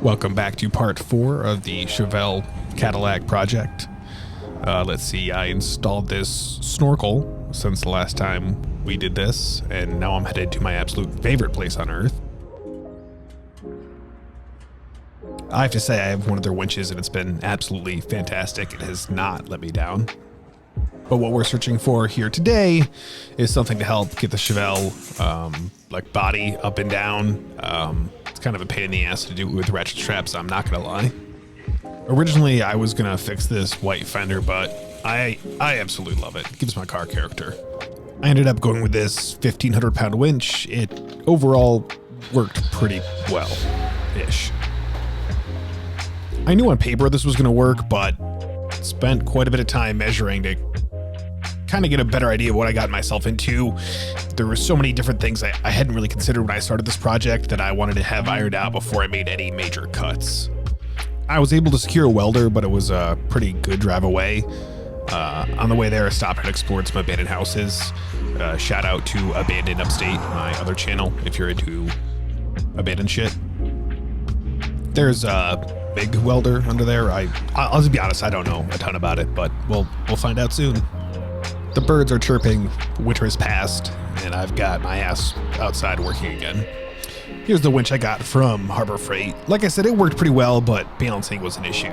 Welcome back to part 4 of the Chevelle Cadillac project. Let's see, I installed this snorkel since the last time we did this, and now I'm headed to my absolute favorite place on Earth. I have to say, I have one of their winches and it's been absolutely fantastic. It has not let me down. But what we're searching for here today is something to help get the Chevelle like body up and down. It's kind of a pain in the ass to do with ratchet straps, I'm not gonna lie. Originally, I was gonna fix this white fender, but I absolutely love it. It gives my car character. I ended up going with this 1,500 pound winch. It overall worked pretty well-ish. I knew on paper this was gonna work, but spent quite a bit of time measuring to kind of get a better idea of what I got myself into. There were so many different things I hadn't really considered when I started this project that I wanted to have ironed out before I made any major cuts. I was able to secure a welder, but it was a pretty good drive away. On the way there, I stopped and explored some abandoned houses. Shout out to Abandoned Upstate, my other channel, if you're into abandoned shit. There's a big welder under there. I'll just be honest, I don't know a ton about it, but we'll find out soon. The birds are chirping, winter has passed, and I've got my ass outside working again. Here's the winch I got from Harbor Freight. Like I said, it worked pretty well, but balancing was an issue.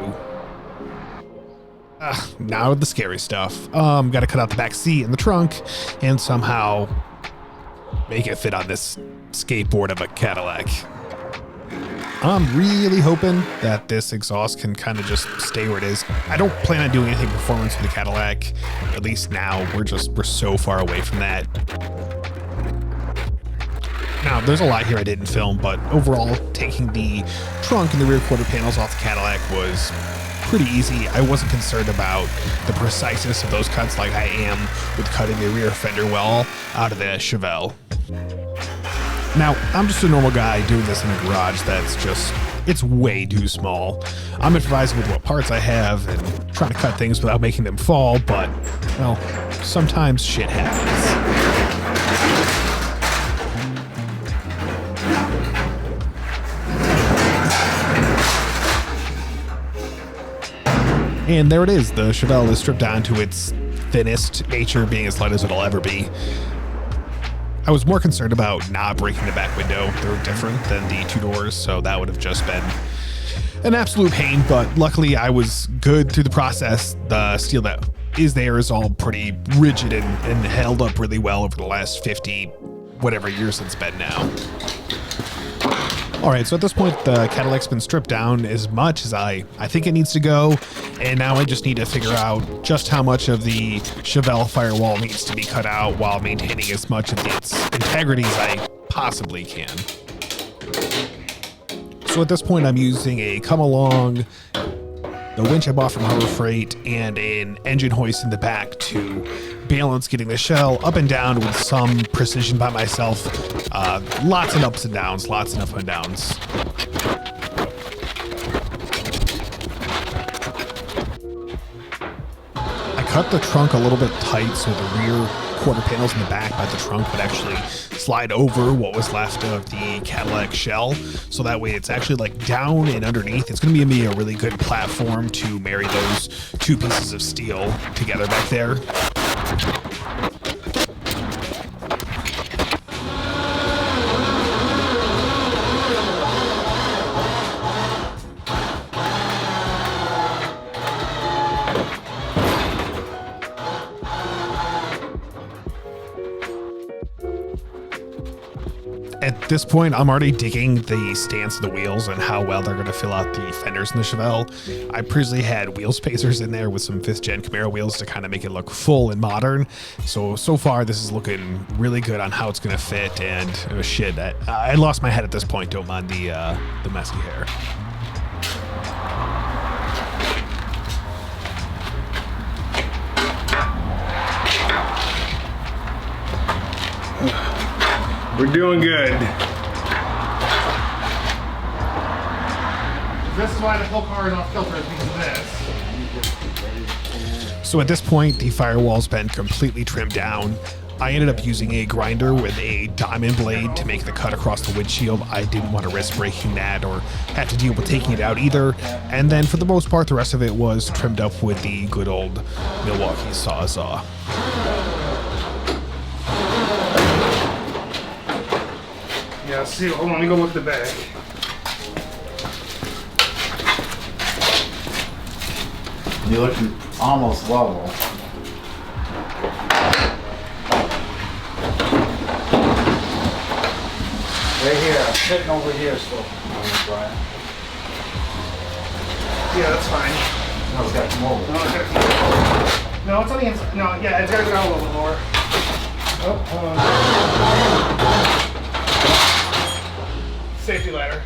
Now the scary stuff. Got to cut out the back seat and the trunk, and somehow make it fit on this skateboard of a Cadillac. I'm really hoping that this exhaust can kind of just stay where it is. I don't plan on doing anything performance with the Cadillac. At least now, we're so far away from that. Now, there's a lot here I didn't film, but overall, taking the trunk and the rear quarter panels off the Cadillac was pretty easy. I wasn't concerned about the preciseness of those cuts like I am with cutting the rear fender well out of the Chevelle. Now, I'm just a normal guy doing this in a garage it's way too small. I'm improvising with what parts I have and trying to cut things without making them fall, but, well, sometimes shit happens. And there it is. The Chevelle is stripped down to its thinnest nature, being as light as it'll ever be. I was more concerned about not breaking the back window. They're different than the two doors, so that would have just been an absolute pain, but luckily I was good through the process. The steel that is there is all pretty rigid and held up really well over the last 50 whatever years it's been now. All right, so at this point, the Cadillac's been stripped down as much as I think it needs to go, and now I just need to figure out just how much of the Chevelle firewall needs to be cut out while maintaining as much of its integrity as I possibly can. So at this point, I'm using a come-along, the winch I bought from Harbor Freight, and an engine hoist in the back to balance getting the shell up and down with some precision by myself. Lots of ups and downs, lots of up and downs. I cut the trunk a little bit tight so the rear quarter panels in the back by the trunk would actually slide over what was left of the Cadillac shell, so that way it's actually like down and underneath. It's going to be a really good platform to marry those two pieces of steel together back there. At this point, I'm already digging the stance of the wheels and how well they're going to fill out the fenders in the Chevelle. I previously had wheel spacers in there with some 5th gen Camaro wheels to kind of make it look full and modern. So far, this is looking really good on how it's going to fit, and shit, I lost my head at this point. Don't mind the messy hair. We're doing good. This is why the whole car is off kilter, is because of this. So at this point, the firewall's been completely trimmed down. I ended up using a grinder with a diamond blade to make the cut across the windshield. I didn't want to risk breaking that or have to deal with taking it out either. And then for the most part, the rest of it was trimmed up with the good old Milwaukee Sawzall. Yeah, see, hold on, let me go look at the back. You're looking almost level. Right here, I'm sitting over here still. Yeah, that's fine. No, it's got to come over. No, it's gotta come over. No, it's on the inside. No, yeah, it's gotta go down a little bit more. Oh, hold on. Safety ladder.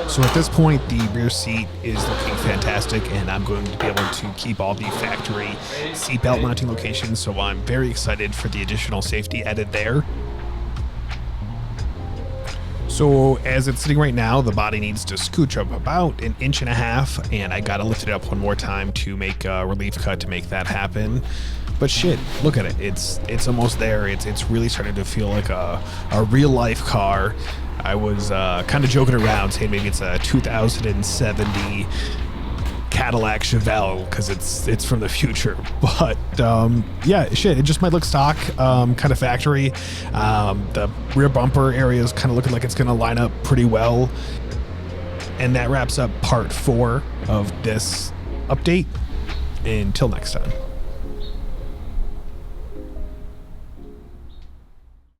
So at this point, the rear seat is looking fantastic, and I'm going to be able to keep all the factory seatbelt mounting locations, so I'm very excited for the additional safety added there. So as it's sitting right now, the body needs to scooch up about 1.5 inches, and I gotta lift it up one more time to make a relief cut to make that happen. But shit, look at it. It's almost there. It's really starting to feel like a real life car. I was kind of joking around saying maybe it's a 2070 Cadillac Chevelle because it's from the future. But yeah, shit, it just might look stock, kind of factory. The rear bumper area is kind of looking like it's going to line up pretty well. And that wraps up part 4 of this update. Until next time.